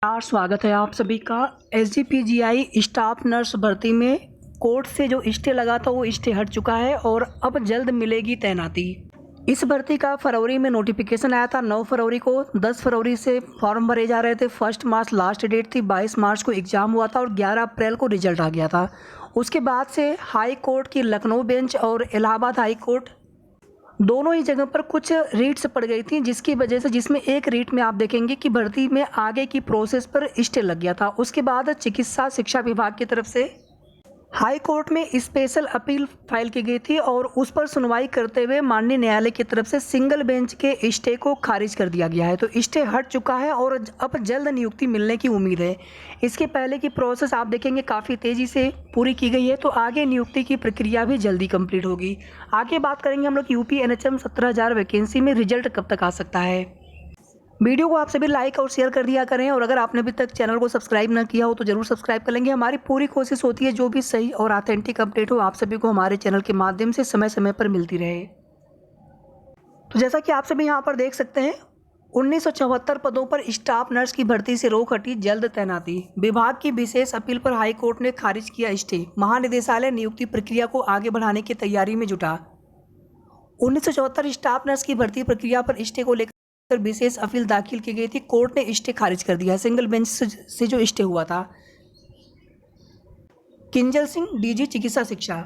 स्वागत है आप सभी का। एसजीपीजीआई स्टाफ नर्स भर्ती में कोर्ट से जो स्टे लगा था वो स्टे हट चुका है और अब जल्द मिलेगी तैनाती। इस भर्ती का फरवरी में नोटिफिकेशन आया था 9 फरवरी को। 10 फरवरी से फॉर्म भरे जा रहे थे। 1 मार्च लास्ट डेट थी। 22 मार्च को एग्ज़ाम हुआ था और 11 अप्रैल को रिजल्ट आ गया था। उसके बाद से हाई कोर्ट की लखनऊ बेंच और इलाहाबाद हाई कोर्ट दोनों ही जगह पर कुछ रीट्स पड़ गई थी, जिसकी वजह से जिसमें एक रीट में आप देखेंगे कि भर्ती में आगे की प्रोसेस पर स्टे लग गया था। उसके बाद चिकित्सा शिक्षा विभाग की तरफ से हाई कोर्ट में स्पेशल अपील फाइल की गई थी और उस पर सुनवाई करते हुए माननीय न्यायालय की तरफ से सिंगल बेंच के स्टे को खारिज कर दिया गया है। तो स्टे हट चुका है और अब जल्द नियुक्ति मिलने की उम्मीद है। इसके पहले की प्रोसेस आप देखेंगे काफ़ी तेज़ी से पूरी की गई है, तो आगे नियुक्ति की प्रक्रिया भी जल्दी कंप्लीट होगी। आगे बात करेंगे हम लोग यूपी एनएचएम 17,000 वैकेंसी में रिजल्ट कब तक आ सकता है। वीडियो को आप सभी लाइक और शेयर कर दिया करें और अगर आपने अभी तक चैनल को सब्सक्राइब ना किया हो तो जरूर सब्सक्राइब कर लेंगे। हमारी पूरी कोशिश होती है जो भी सही और ऑथेंटिक अपडेट हो आप सभी को हमारे चैनल के माध्यम से समय समय पर मिलती रहे। तो जैसा कि आप सभी यहाँ पर देख सकते हैं 1974 पदों पर स्टाफ नर्स की भर्ती से रोक हटी, जल्द तैनाती। विभाग की विशेष अपील पर हाई कोर्ट ने खारिज किया स्टे। महानिदेशालय नियुक्ति प्रक्रिया को आगे बढ़ाने की तैयारी में जुटा। 1974 स्टाफ नर्स की भर्ती प्रक्रिया पर स्टे को लेकर विशेष अपील दाखिल की गई थी। कोर्ट ने स्टे खारिज कर दिया। सिंगल बेंच से जो स्टे हुआ था। किंजल सिंह डीजी चिकित्सा शिक्षा।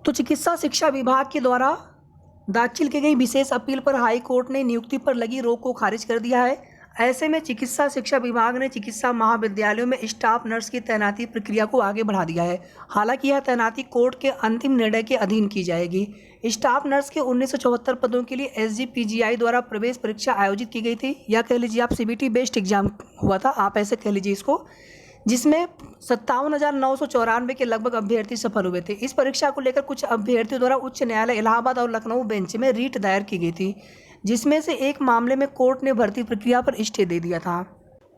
तो चिकित्सा शिक्षा विभाग के द्वारा दाखिल की गई विशेष अपील पर हाई कोर्ट ने नियुक्ति पर लगी रोक को खारिज कर दिया है। ऐसे में चिकित्सा शिक्षा विभाग ने चिकित्सा महाविद्यालयों में स्टाफ नर्स की तैनाती प्रक्रिया को आगे बढ़ा दिया है। हालांकि यह तैनाती कोर्ट के अंतिम निर्णय के अधीन की जाएगी। स्टाफ नर्स के 1974 पदों के लिए एसजीपीजीआई द्वारा प्रवेश परीक्षा आयोजित की गई थी, या कह लीजिए आप सीबीटी बेस्ड एग्जाम हुआ था, आप ऐसे कह लीजिए इसको, जिसमें 57,994 के लगभग अभ्यर्थी सफल हुए थे। इस परीक्षा को लेकर कुछ अभ्यर्थियों द्वारा उच्च न्यायालय इलाहाबाद और लखनऊ बेंच में रीट दायर की गई थी, जिसमें से एक मामले में कोर्ट ने भर्ती प्रक्रिया पर स्टे दे दिया था।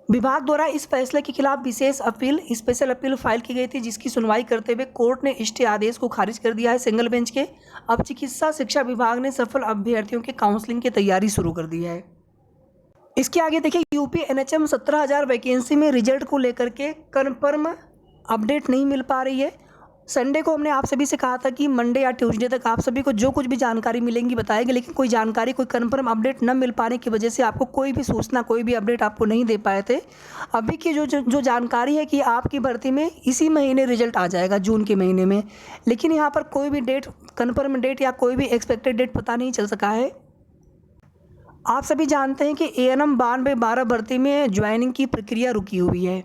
विभाग द्वारा इस फैसले के खिलाफ विशेष अपील स्पेशल अपील फाइल की गई थी, जिसकी सुनवाई करते हुए कोर्ट ने स्टे आदेश को खारिज कर दिया है सिंगल बेंच के। अब चिकित्सा शिक्षा विभाग ने सफल अभ्यर्थियों के काउंसलिंग की तैयारी शुरू कर दी है। इसके आगे देखिए यूपी एनएचएम 17,000 वैकेंसी में रिजल्ट को लेकर के कन्फर्म अपडेट नहीं मिल पा रही है। संडे को हमने आप सभी से कहा था कि मंडे या ट्यूसडे तक आप सभी को जो कुछ भी जानकारी मिलेंगी बताएंगे, लेकिन कोई जानकारी कोई कन्फर्म अपडेट न मिल पाने की वजह से आपको कोई भी सूचना कोई भी अपडेट आपको नहीं दे पाए थे। अभी की जो जानकारी है कि आपकी भर्ती में इसी महीने रिजल्ट आ जाएगा, जून के महीने में, लेकिन यहाँ पर कोई भी डेट कन्फर्म डेट या कोई भी एक्सपेक्टेड डेट पता नहीं चल सका है। आप सभी जानते हैं कि एएनएम 92-12 भर्ती में ज्वाइनिंग की प्रक्रिया रुकी हुई है,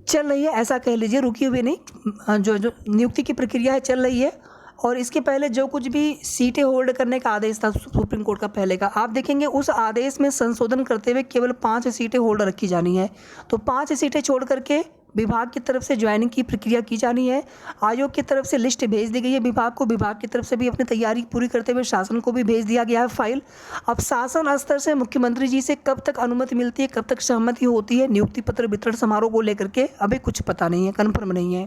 चल रही है, ऐसा कह लीजिए, रुकी हुई नहीं, जो नियुक्ति की प्रक्रिया है चल रही है। और इसके पहले जो कुछ भी सीटें होल्ड करने का आदेश था सुप्रीम कोर्ट का पहले का, आप देखेंगे उस आदेश में संशोधन करते हुए केवल 5 सीटें होल्ड रखी जानी है। तो 5 सीटें छोड़ करके विभाग की तरफ से ज्वाइनिंग की प्रक्रिया की जानी है। आयोग की तरफ से लिस्ट भेज दी गई है विभाग को। विभाग की तरफ से भी अपनी तैयारी पूरी करते हुए शासन को भी भेज दिया गया है फाइल। अब शासन स्तर से मुख्यमंत्री जी से कब तक अनुमति मिलती है, कब तक सहमति होती है नियुक्ति पत्र वितरण समारोह को लेकर के अभी कुछ पता नहीं है, कन्फर्म नहीं है।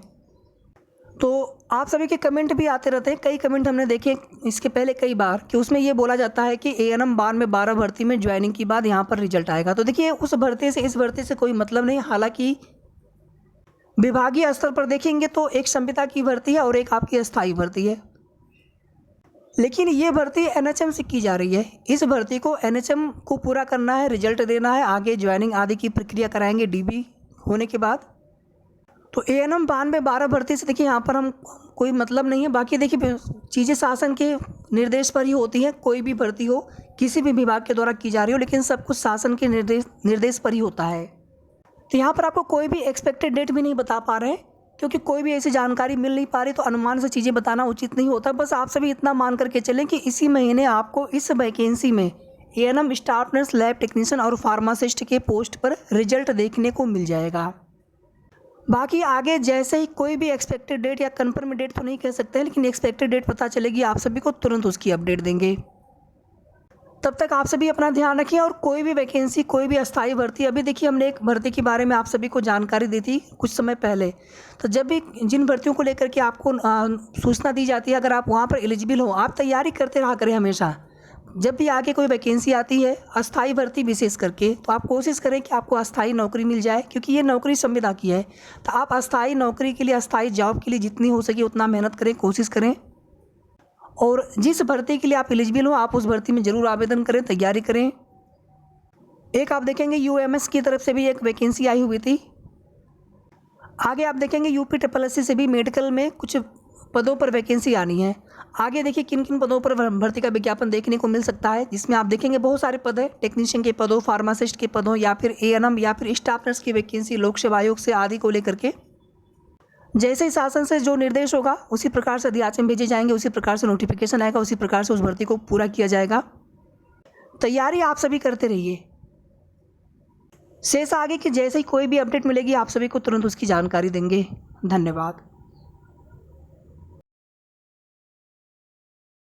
तो आप सभी के कमेंट भी आते रहते हैं, कई कमेंट हमने देखे इसके पहले कई बार, कि उसमें ये बोला जाता है कि एएनएम 92-12 भर्ती में ज्वाइनिंग के बाद यहाँ पर रिजल्ट आएगा। तो देखिए उस भर्ती से इस भर्ती से कोई मतलब नहीं। हालांकि विभागीय स्तर पर देखेंगे तो एक संविदा की भर्ती है और एक आपकी अस्थायी भर्ती है, लेकिन ये भर्ती एनएचएम से की जा रही है। इस भर्ती को एनएचएम को पूरा करना है, रिजल्ट देना है, आगे ज्वाइनिंग आदि की प्रक्रिया कराएंगे डीबी होने के बाद। तो एएनएम 92-12 भर्ती से देखिए यहाँ पर हम कोई मतलब नहीं है। बाकी देखिए चीज़ें शासन के निर्देश पर ही होती हैं, कोई भी भर्ती हो किसी भी विभाग के द्वारा की जा रही हो, लेकिन सब कुछ शासन के निर्देश पर ही होता है। तो यहाँ पर आपको कोई भी एक्सपेक्टेड डेट भी नहीं बता पा रहे हैं, क्योंकि कोई भी ऐसी जानकारी मिल नहीं पा रही, तो अनुमान से चीज़ें बताना उचित नहीं होता। बस आप सभी इतना मान करके चलें कि इसी महीने आपको इस वैकेंसी में ANM staff nurse, lab technician और फार्मासिस्ट के पोस्ट पर रिजल्ट देखने को मिल जाएगा। बाकी आगे जैसे ही कोई भी एक्सपेक्टेड डेट या कन्फर्म डेट तो नहीं कह सकते हैं, लेकिन एक्सपेक्टेड डेट पता चलेगी आप सभी को तुरंत उसकी अपडेट देंगे। तब तक आप सभी अपना ध्यान रखिए। और कोई भी वैकेंसी, कोई भी अस्थायी भर्ती, अभी देखिए हमने एक भर्ती के बारे में आप सभी को जानकारी दी थी कुछ समय पहले। तो जब भी जिन भर्तियों को लेकर के आपको सूचना दी जाती है, अगर आप वहाँ पर एलिजिबल हो, आप तैयारी करते रहा करें हमेशा। जब भी आगे कोई वैकेंसी आती है अस्थाई भर्ती विशेष करके, तो आप कोशिश करें कि आपको अस्थाई नौकरी मिल जाए, क्योंकि ये नौकरी संविदा की है। तो आप अस्थाई नौकरी के लिए, अस्थाई जॉब के लिए जितनी हो सके उतना मेहनत करें, कोशिश करें। और जिस भर्ती के लिए आप एलिजिबल हो आप उस भर्ती में ज़रूर आवेदन करें, तैयारी करें। एक आप देखेंगे यूएमएस की तरफ से भी एक वैकेंसी आई हुई थी। आगे आप देखेंगे यूपीएससी से भी मेडिकल में कुछ पदों पर वैकेंसी आनी है। आगे देखिए किन किन पदों पर भर्ती का विज्ञापन देखने को मिल सकता है, जिसमें आप देखेंगे बहुत सारे पद हैं। टेक्नीशियन के पदों, फार्मासिस्ट के पदों, या फिर एएनएम या फिर स्टाफ नर्स की वैकेंसी लोक सेवा आयोग से आदि को लेकर के जैसे ही शासन से जो निर्देश होगा उसी प्रकार से अधियाचन भेजे जाएंगे, उसी प्रकार से नोटिफिकेशन आएगा, उसी प्रकार से उस भर्ती को पूरा किया जाएगा। तैयारी आप सभी करते रहिए। शेष आगे की जैसे ही कोई भी अपडेट मिलेगी आप सभी को तुरंत उसकी जानकारी देंगे। धन्यवाद।